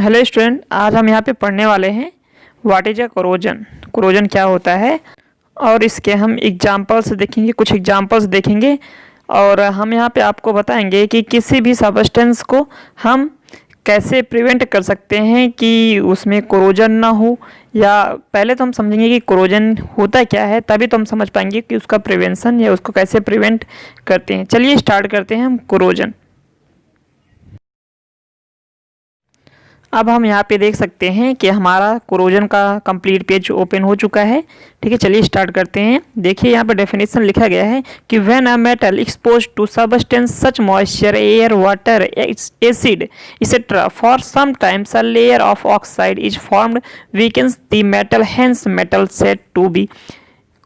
Hello student, आज हम यहाँ पे पढ़ने वाले हैं what is a corrosion. Corrosion क्या होता है और इसके हम एग्जांपल्स देखेंगे, कुछ एग्जांपल्स देखेंगे और हम यहाँ पे आपको बताएंगे कि किसी भी सब्सटेंस को हम कैसे प्रिवेंट कर सकते हैं कि उसमें कोरोजन ना हो। या पहले तो हम समझेंगे कि कोरोजन होता क्या है, तभी तो हम समझ पाएंगे कि उसका प्रिवेंशन या उसको कैसे प्रिवेंट करते हैं। चलिए स्टार्ट करते हैं हम कोरोजन। अब हम यहाँ पे देख सकते हैं कि हमारा कोरोजन का कंप्लीट पेज ओपन हो चुका है। ठीक है, चलिए स्टार्ट करते हैं। देखिए यहाँ पे डेफिनेशन लिखा गया है कि when a metal exposed to substance such moisture, air, water, acid etcetera for some times a layer of oxide is formed weakens the metal, hence metal said to be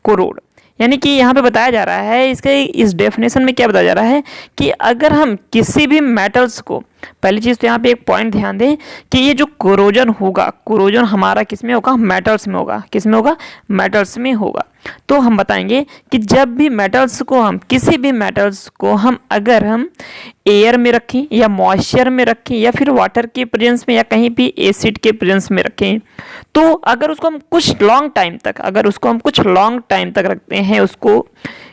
corrode. यानी कि यहाँ पे बताया जा रहा है, इसके इस डेफिनेशन में क्या बताया जा रहा है कि अगर हम किसी भी मेटल्स को, पहली चीज़ तो यहाँ पे एक पॉइंट ध्यान दें कि ये जो कोरोजन होगा, कोरोजन हमारा किस में होगा? मेटल्स में होगा। किस में होगा? मेटल्स में होगा। तो हम बताएंगे कि जब भी मेटल्स को हम, किसी भी मेटल्स को हम अगर हम एयर में रखें या मॉइस्चर में रखें या फिर वाटर के प्रेजेंस में या कहीं भी एसिड के प्रेजेंस में रखें, तो अगर उसको हम कुछ लॉन्ग टाइम तक रखते हैं, उसको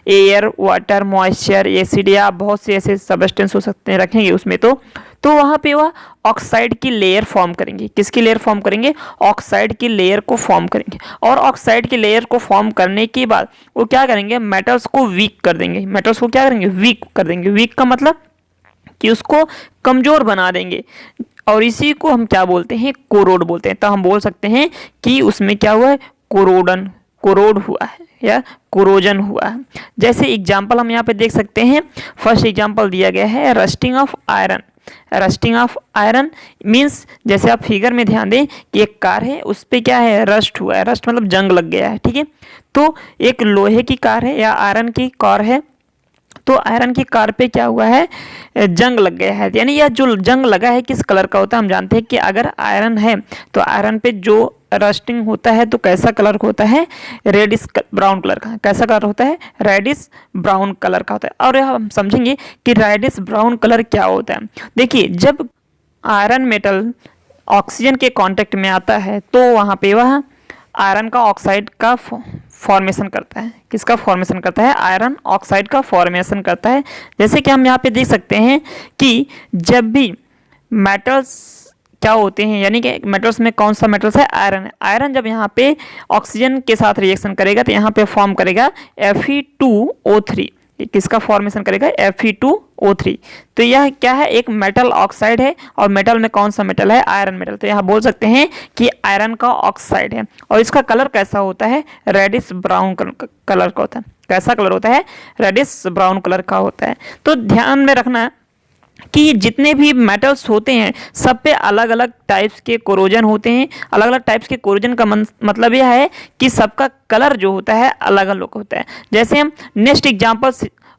एयर, वाटर, मॉइस्चर, एसिड या बहुत से ऐसे सबस्टेंस हो सकते हैं रखेंगे उसमें, तो वहाँ पे वह ऑक्साइड की लेयर फॉर्म करेंगे। किसकी लेयर फॉर्म करेंगे? ऑक्साइड की लेयर को फॉर्म करेंगे। और ऑक्साइड की लेयर को फॉर्म करने के बाद वो क्या करेंगे? मेटल्स को वीक कर देंगे। मेटल्स को क्या करेंगे? वीक कर देंगे। वीक का मतलब कि उसको कमज़ोर बना देंगे और इसी को हम क्या बोलते हैं? कोरोड बोलते हैं। तो हम बोल सकते हैं कि उसमें क्या हुआ है? कोरोड हुआ है या कोरोजन हुआ है। जैसे एग्जाम्पल हम यहाँ पे देख सकते हैं। फर्स्ट एग्जाम्पल दिया गया है rusting of iron. Rusting of iron means, जैसे आप फिगर में ध्यान दें कि एक कार है, उस पर क्या है? रस्ट हुआ है। रस्ट मतलब जंग लग गया है। ठीक है, तो एक लोहे की कार है या आयरन की कार है, तो आयरन की कार पे क्या हुआ है? जंग लग गया है। यानी यह जो जंग लगा है किस कलर का होता है? हम जानते हैं कि अगर आयरन है तो आयरन पे जो रस्टिंग होता है तो कैसा कलर होता है? रेडिश ब्राउन कलर का। कैसा कलर होता है? रेडिश ब्राउन कलर का होता है। और हम समझेंगे कि रेडिश ब्राउन कलर क्या होता है। देखिए, जब आयरन मेटल ऑक्सीजन के कांटेक्ट में आता है तो वहाँ पे वह आयरन का ऑक्साइड का फॉर्मेशन करता है। किसका फॉर्मेशन करता है? आयरन ऑक्साइड का फॉर्मेशन करता है। जैसे कि हम यहाँ पे देख सकते हैं कि जब भी मेटल्स क्या होते हैं, यानी कि मेटल्स में कौन सा मेटल्स है? आयरन है। आयरन जब यहाँ पे ऑक्सीजन के साथ रिएक्शन करेगा तो यहाँ पे फॉर्म करेगा Fe2O3। किसका फॉर्मेशन करेगा? Fe2O3। तो यह क्या है? एक मेटल ऑक्साइड है और मेटल में कौन सा मेटल है? Iron metal. तो यहाँ बोल सकते हैं कि आयरन का ऑक्साइड है और इसका कलर कैसा होता है? रेडिश ब्राउन कलर का होता है। कैसा कलर होता है? रेडिश ब्राउन कलर का होता है। तो ध्यान में रखना कि जितने भी मेटल्स होते हैं सब पे अलग अलग टाइप्स के कोरोजन होते हैं। अलग अलग टाइप्स के कोरोजन का मतलब यह है कि सबका कलर जो होता है अलग अलग होता है। जैसे हम नेक्स्ट एग्जांपल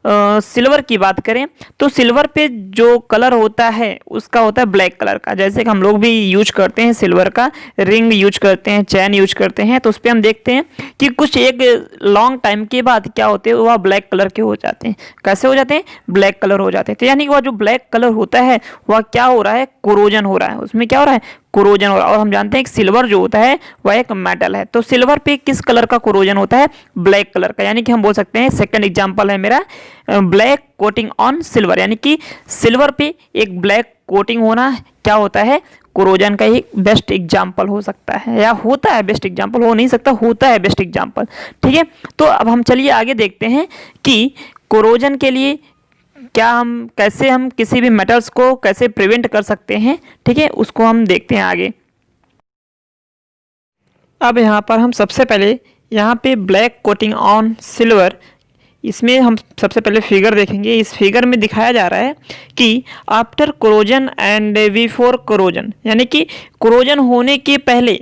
सिल्वर की बात करें तो सिल्वर पे जो कलर होता है उसका होता है ब्लैक कलर का। जैसे कि हम लोग भी यूज करते हैं सिल्वर का, रिंग यूज करते हैं, चैन यूज करते हैं, तो उस पर हम देखते हैं कि कुछ एक लॉन्ग टाइम के बाद क्या होते हैं? वह ब्लैक कलर के हो जाते हैं। कैसे हो जाते हैं? ब्लैक कलर हो जाते हैं। तो यानी कि वह जो ब्लैक कलर होता है वह क्या हो रहा है? कोरोजन हो रहा है। उसमें क्या हो रहा है? कोरोजन हो रहा है। और हम जानते हैं कि सिल्वर जो होता है वह एक मेटल है, तो सिल्वर पे किस कलर का कोरोजन होता है? ब्लैक कलर का। यानी कि हम बोल सकते हैं, सेकंड एग्जांपल है मेरा ब्लैक कोटिंग ऑन सिल्वर। यानी कि सिल्वर पे एक ब्लैक कोटिंग होना क्या होता है? कोरोजन का एक बेस्ट एग्जाम्पल हो सकता है, या होता है बेस्ट एग्जाम्पल, हो नहीं सकता, होता है बेस्ट एग्जाम्पल। ठीक है, तो अब हम चलिए आगे देखते हैं कि कोरोजन के लिए क्या कैसे हम किसी भी मेटल्स को कैसे प्रिवेंट कर सकते हैं। ठीक है, उसको हम देखते हैं आगे। अब यहाँ पर हम सबसे पहले यहाँ पे ब्लैक कोटिंग ऑन सिल्वर, इसमें हम सबसे पहले फिगर देखेंगे। इस फिगर में दिखाया जा रहा है कि after corrosion and before corrosion, यानी कि कोरोजन होने के पहले,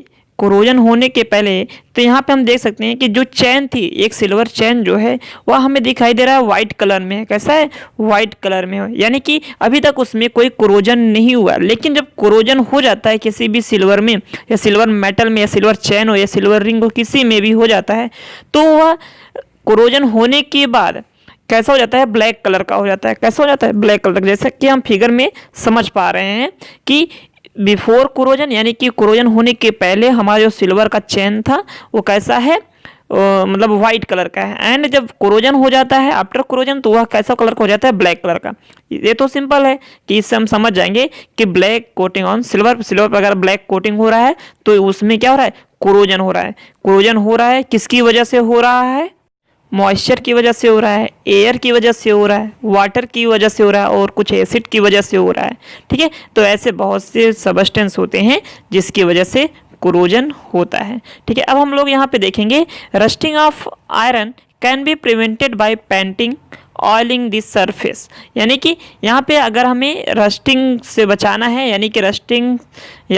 तो यहाँ पे हम देख सकते हैं कि जो चैन थी, एक सिल्वर चैन जो है वह हमें दिखाई दे रहा है वाइट कलर में है। कैसा है? वाइट कलर में है। यानी कि अभी तक उसमें कोई कोरोजन नहीं हुआ। लेकिन जब कोरोजन हो जाता है किसी भी सिल्वर में या सिल्वर मेटल में या सिल्वर चैन हो या सिल्वर रिंग हो, किसी में भी हो जाता है, तो वह कोरोजन होने के बाद कैसा हो जाता है? ब्लैक कलर का हो जाता है। कैसा हो जाता है? Black colour. जैसे कि हम फिगर में समझ पा रहे हैं कि बिफोर कोरोजन यानी कि कोरोजन होने के पहले हमारा जो सिल्वर का चेन था वो कैसा है, मतलब वाइट कलर का है। एंड जब कोरोजन हो जाता है आफ्टर कोरोजन तो वह कैसा कलर का हो जाता है, ब्लैक कलर का। ये तो सिंपल है कि इससे हम समझ जाएंगे कि black coating on silver, silver पर अगर ब्लैक कोटिंग हो रहा है तो उसमें क्या हो रहा है, कोरोजन हो रहा है। कोरोजन हो रहा है किसकी वजह से हो रहा है, मॉइस्चर की वजह से हो रहा है, एयर की वजह से हो रहा है, वाटर की वजह से हो रहा है और कुछ एसिड की वजह से हो रहा है। ठीक है, तो ऐसे बहुत से सबस्टेंस होते हैं जिसकी वजह से कोरोजन होता है। ठीक है, अब हम लोग यहाँ पे देखेंगे rusting of iron can be prevented by painting oiling this surface. यानी कि यहाँ पे अगर हमें रस्टिंग से बचाना है, यानी कि रस्टिंग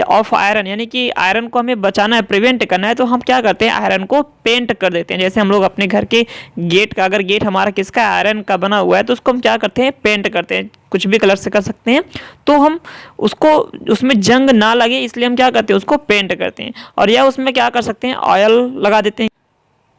ऑफ आयरन यानी कि आयरन को हमें बचाना है, प्रिवेंट करना है, तो हम क्या करते हैं, आयरन को पेंट कर देते हैं। जैसे हम लोग अपने घर के गेट का, अगर गेट हमारा किसका आयरन का बना हुआ है तो उसको हम क्या करते हैं, पेंट करते हैं। कुछ भी कलर से कर सकते हैं, तो हम उसको उसमें जंग ना लगे इसलिए हम क्या करते हैं, उसको पेंट करते हैं। और या उसमें क्या कर सकते हैं, ऑयल लगा देते हैं।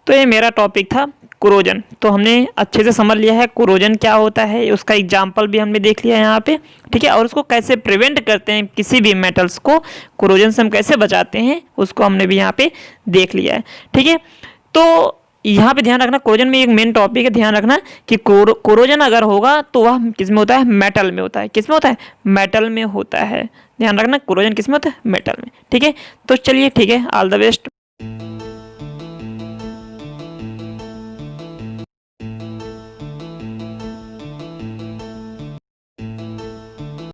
तो ये मेरा टॉपिक था कोरोजन। तो हमने अच्छे से समझ लिया है कोरोजन क्या होता है, उसका एग्जाम्पल भी हमने देख लिया है यहाँ पे। ठीक है, और उसको कैसे प्रिवेंट करते हैं, किसी भी मेटल्स को कोरोजन से हम कैसे बचाते हैं उसको हमने भी यहाँ पे देख लिया है। ठीक है, तो यहाँ पे ध्यान रखना, कोरोजन में एक मेन टॉपिक है, ध्यान रखना कि कोरोजन अगर होगा तो वह किस में होता है, मेटल में होता है। किस में होता है, मेटल में होता है। ध्यान रखना कोरोजन किस में होता है, मेटल में। ठीक है, तो चलिए ठीक है, ऑल द बेस्ट।